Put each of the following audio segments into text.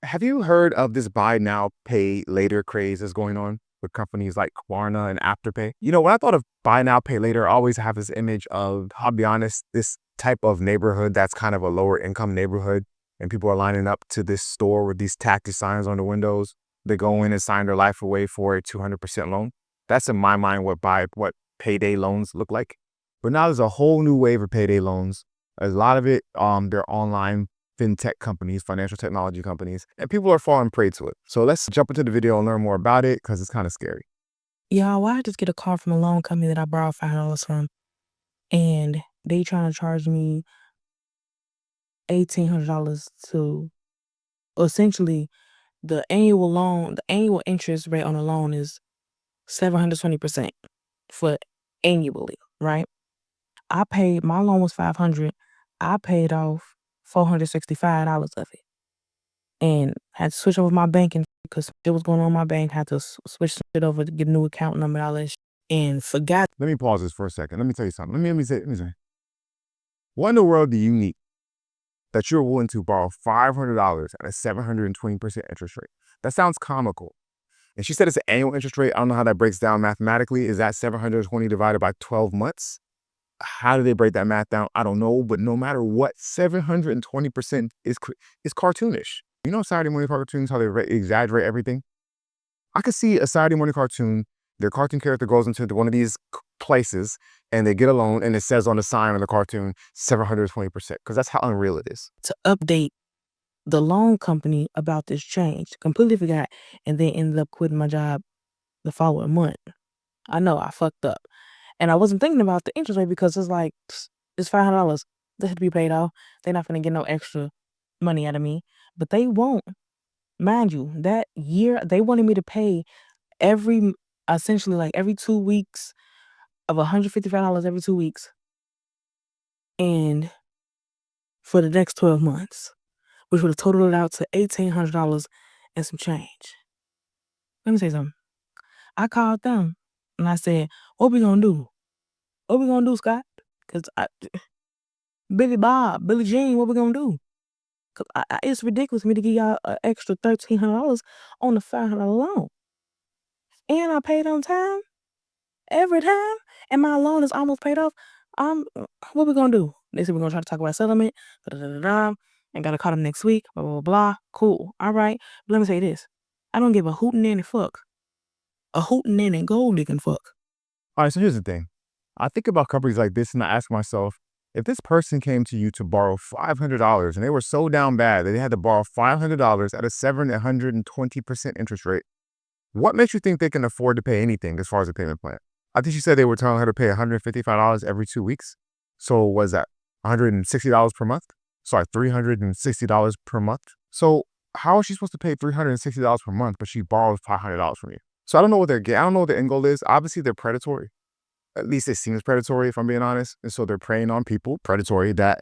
Have you heard of this buy now, pay later craze that's going on with companies like Klarna and Afterpay? When I thought of buy now, pay later, I always have this image of, I'll be honest, this type of neighborhood that's kind of a lower income neighborhood. And people are lining up to this store with these tacky signs on the windows. They go in and sign their life away for a 200% loan. That's in my mind what payday loans look like. But now there's a whole new wave of payday loans. A lot of it, they're online fintech companies, financial technology companies, and people are falling prey to it. So let's jump into the video and learn more about it because it's kind of scary. Y'all, why I just get a call from a loan company that I borrowed $5 from, and they trying to charge me $1,800 to essentially the annual interest rate on a loan is 720% for annually, right? My loan was $500. I paid off $465 of it, and had to switch over my banking because it was going on in my bank. Had to switch it over to get a new account number, all that shit, and forgot. Let me pause this for a second. Let me tell you something. Let me say. What in the world do you need that you're willing to borrow $500 at a 720% interest rate? That sounds comical. And she said it's an annual interest rate. I don't know how that breaks down mathematically. Is that 720 divided by 12 months? How do they break that math down? I don't know. But no matter what, 720% is cartoonish. You know Saturday morning cartoons, how they exaggerate everything? I could see a Saturday morning cartoon. Their cartoon character goes into one of these places and they get a loan and it says on the sign of the cartoon 720% because that's how unreal it is. To update the loan company about this change. Completely forgot, and then ended up quitting my job the following month. I know I fucked up. And I wasn't thinking about the interest rate because it's like, it's $500. This should be paid off. They're not gonna get no extra money out of me. But they won't. Mind you, that year they wanted me to pay essentially every 2 weeks of $155 every 2 weeks. And for the next 12 months, which would have totaled it out to $1,800 and some change. Let me say something. I called them and I said, what we gonna do? What we gonna do, Scott? Because Billy Bob, Billy Jean, what we gonna do? Because it's ridiculous for me to give y'all an extra $1,300 on the $500 loan. And I paid on time, every time, and my loan is almost paid off. What we gonna do? They said we're gonna try to talk about settlement, and gotta call them next week, blah, blah, blah, blah. Cool, all right. But let me say this. I don't give a hootin' any fuck. A hootin' any gold digging fuck. All right, so here's the thing. I think about companies like this and I ask myself, if this person came to you to borrow $500 and they were so down bad that they had to borrow $500 at a 720% interest rate, what makes you think they can afford to pay anything as far as a payment plan? I think she said they were telling her to pay $155 every 2 weeks. So was that $160 per month? Sorry, $360 per month. So how is she supposed to pay $360 per month, but she borrowed $500 from you? So I don't know what I don't know what their end goal is. Obviously, they're predatory. At least it seems predatory, if I'm being honest. And so they're preying on people, predatory, that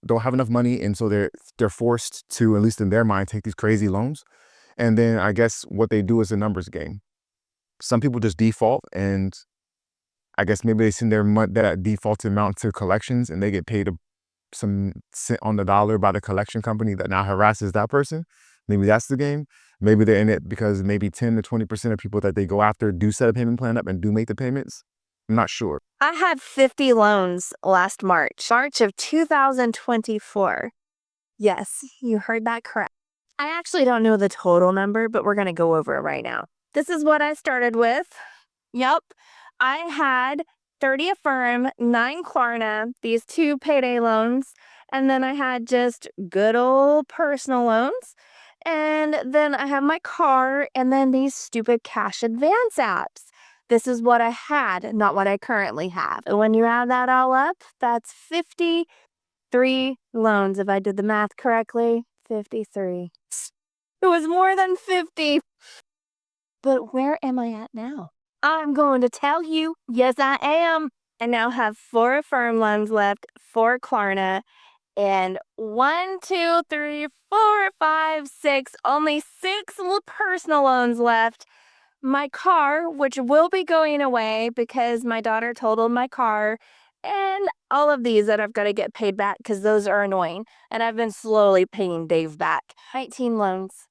don't have enough money, and so they're forced to, at least in their mind, take these crazy loans. And then I guess what they do is a numbers game. Some people just default, and I guess maybe they send that defaulted amount to collections, and they get paid some cent on the dollar by the collection company that now harasses that person. Maybe that's the game. Maybe they're in it because maybe 10 to 20% of people that they go after do set a payment plan up and do make the payments. I'm not sure. I had 50 loans last March of 2024. Yes, you heard that correct. I actually don't know the total number, but we're going to go over it right now. This is what I started with. Yep. I had 30 Affirm, 9 Klarna, these 2 payday loans, and then I had just good old personal loans. And then I have my car, and then these stupid cash advance apps. This is what I had, not what I currently have. And when you add that all up, that's 53 loans. If I did the math correctly, 53. It was more than 50. But where am I at now? I'm going to tell you. Yes, I am. I now have 4 Affirm loans left, 4 Klarna, and 1, 2, 3, 4, 5, 6, only 6 personal loans left. My car, which will be going away because my daughter totaled my car, and all of these that I've got to get paid back because those are annoying. And I've been slowly paying Dave back. 19 loans.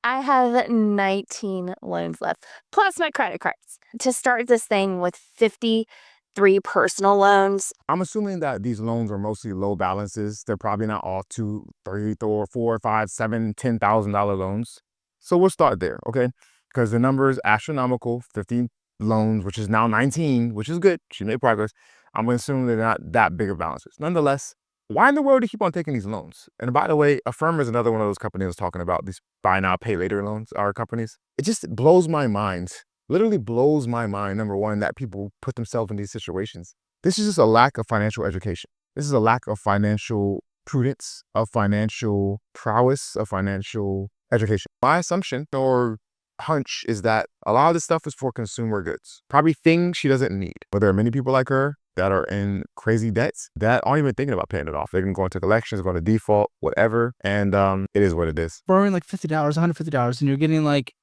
I have 19 loans left, plus my credit cards. To start this thing with 53 personal loans. I'm assuming that these loans are mostly low balances. They're probably not all $2, $3, $4, $5, $7, $10,000 loans. So we'll start there, okay? Because the number is astronomical, 15 loans, which is now 19, which is good. She made progress. I'm going to assume they're not that big of balances. Nonetheless, why in the world do you keep on taking these loans? And by the way, Affirm is another one of those companies I was talking about. These buy now, pay later loans are companies. It just blows my mind, literally blows my mind, number one, that people put themselves in these situations. This is just a lack of financial education. This is a lack of financial prudence, of financial prowess, of financial education. My assumption or hunch is that a lot of this stuff is for consumer goods, probably things she doesn't need. But there are many people like her that are in crazy debts that aren't even thinking about paying it off. They can go into collections, go into default, whatever, and it is what it is. Borrowing like $50, $150, and you're getting like,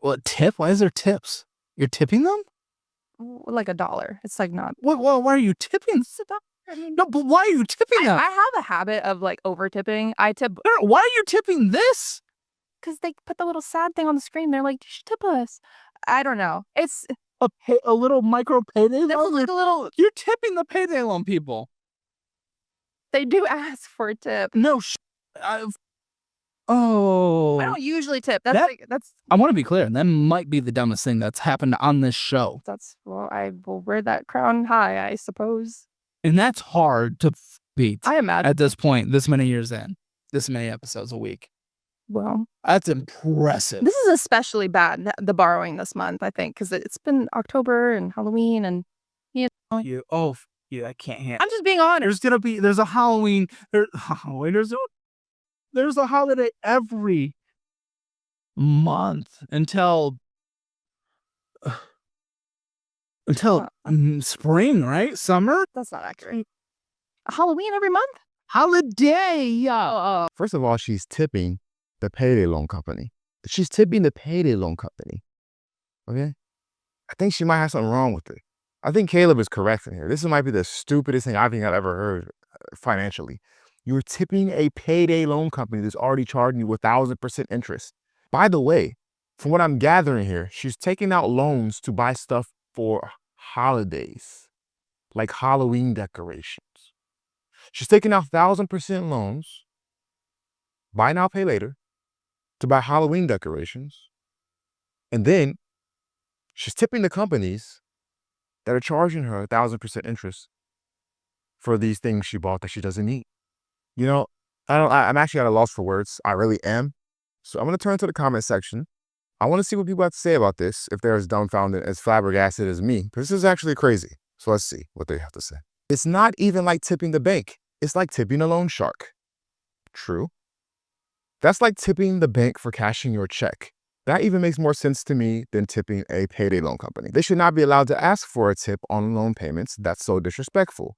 what, tip? Why is there tips? You're tipping them? Like $1. It's like not. Why are you tipping? No, but why are you tipping them? I have a habit of like over tipping. I tip Why are you tipping this? because they put the little sad thing on the screen. They're like, you should tip us. I don't know. It's A little micro payday that's loan? like a little. You're tipping the payday loan people. They do ask for a tip. No, I don't usually tip. That's I want to be clear. That might be the dumbest thing that's happened on this show. well, I will wear that crown high, I suppose. And that's hard to beat I imagine. at this point, this many years in, this many episodes a week. Well, That's impressive. this is especially bad, the borrowing this month, I think, because it's been October and Halloween, and I can't handle. I'm just being honest. There's a Halloween. There's a holiday every month until spring, right? Summer? That's not accurate. Halloween every month? Holiday. First of all, she's tipping the payday loan company. She's tipping the payday loan company. Okay? I think she might have something wrong with it. I think Caleb is correct in here. This might be the stupidest thing I think I've ever heard financially. You're tipping a payday loan company that's already charging you 1,000% interest. By the way, from what I'm gathering here, she's taking out loans to buy stuff for holidays, like Halloween decorations. She's taking out 1,000% loans, buy now, pay later, to buy Halloween decorations. And then she's tipping the companies that are charging her 1,000% interest for these things she bought that she doesn't need. You know, I'm actually at a loss for words. I really am. So I'm going to turn to the comment section. I want to see what people have to say about this, if they're as dumbfounded, as flabbergasted as me. This is actually crazy. So let's see what they have to say. It's not even like tipping the bank. It's like tipping a loan shark. True. That's like tipping the bank for cashing your check. That even makes more sense to me than tipping a payday loan company. They should not be allowed to ask for a tip on loan payments. That's so disrespectful.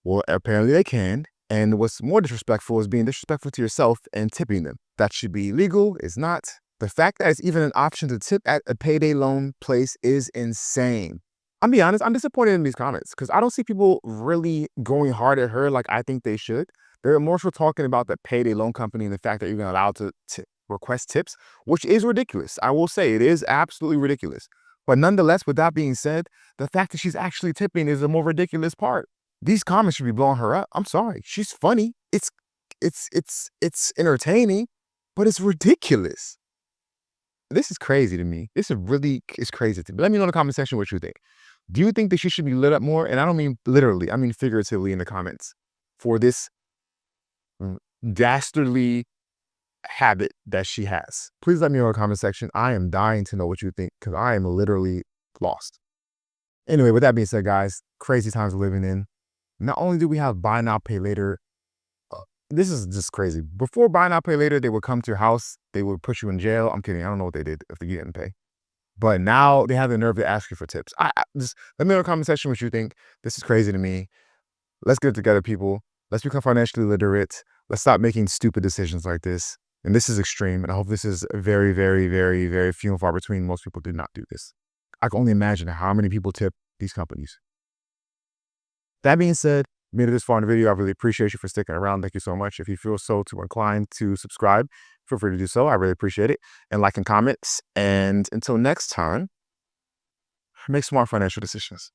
Well, apparently they can. And what's more disrespectful is being disrespectful to yourself and tipping them. That should be illegal. It's not. The fact that it's even an option to tip at a payday loan place is insane. I'll be honest, I'm disappointed in these comments because I don't see people really going hard at her like I think they should. They're more so talking about the payday loan company and the fact that you're even allowed to request tips, which is ridiculous. I will say it is absolutely ridiculous. But nonetheless, with that being said, the fact that she's actually tipping is the more ridiculous part. These comments should be blowing her up. I'm sorry. She's funny. It's entertaining, but it's ridiculous. This is crazy to me. This is crazy to me. Let me know in the comment section what you think. Do you think that she should be lit up more? And I don't mean literally, I mean figuratively in the comments for this dastardly habit that she has. Please let me know in the comment section. I am dying to know what you think because I am literally lost. Anyway, with that being said, guys, crazy times we're living in. Not only do we have buy now, pay later, this is just crazy. Before buy now, pay later, they would come to your house. They would put you in jail. I'm kidding. I don't know what they did if you didn't pay. But now they have the nerve to ask you for tips. Just let me know in the comment section what you think. This is crazy to me. Let's get it together, people. Let's become financially literate. Let's stop making stupid decisions like this. And this is extreme. And I hope this is very, very, very, very few and far between. Most people do not do this. I can only imagine how many people tip these companies. That being said, made it this far in the video, I really appreciate you for sticking around. Thank you so much. If you feel so too inclined to subscribe, feel free to do so. I really appreciate it. And like and comments. And until next time, make smart financial decisions.